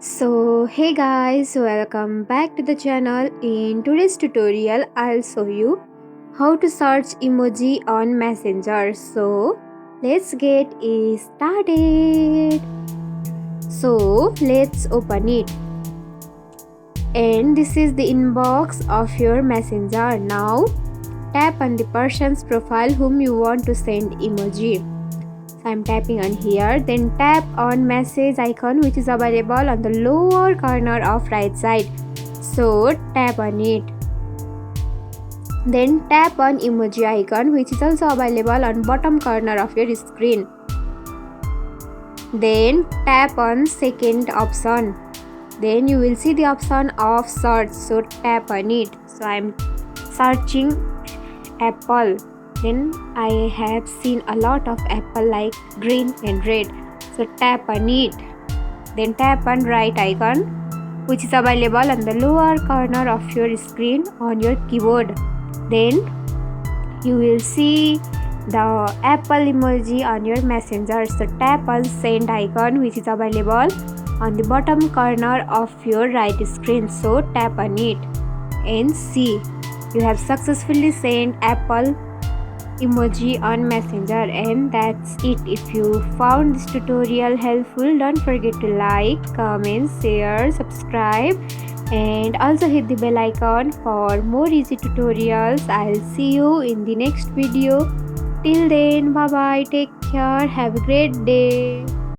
So hey guys, welcome back to the channel. In today's tutorial I'll show you how to search emoji on Messenger. So let's get it started. So let's open it, and this is the inbox of your Messenger. Now tap on the person's profile whom you want to send emoji. So I'm tapping on here, then tap on message icon which is available on the lower corner of right side. So tap on it. Then tap on emoji icon which is also available on bottom corner of your screen. Then tap on second option. Then you will see the option of search. So tap on it. So I'm searching apple. Then I have seen a lot of apple like green and red. So tap on it. Then tap on right icon which is available on the lower corner of your screen on your keyboard. Then you will see the apple emoji on your Messenger. So tap on send icon which is available on the bottom corner of your right screen. So tap on it and see you have successfully sent apple emoji on Messenger. And that's it. If you found this tutorial helpful, don't forget to like, comment, share, subscribe, and also hit the bell icon for more easy tutorials. I'll see you in the next video. Till then, bye bye, take care, have a great day.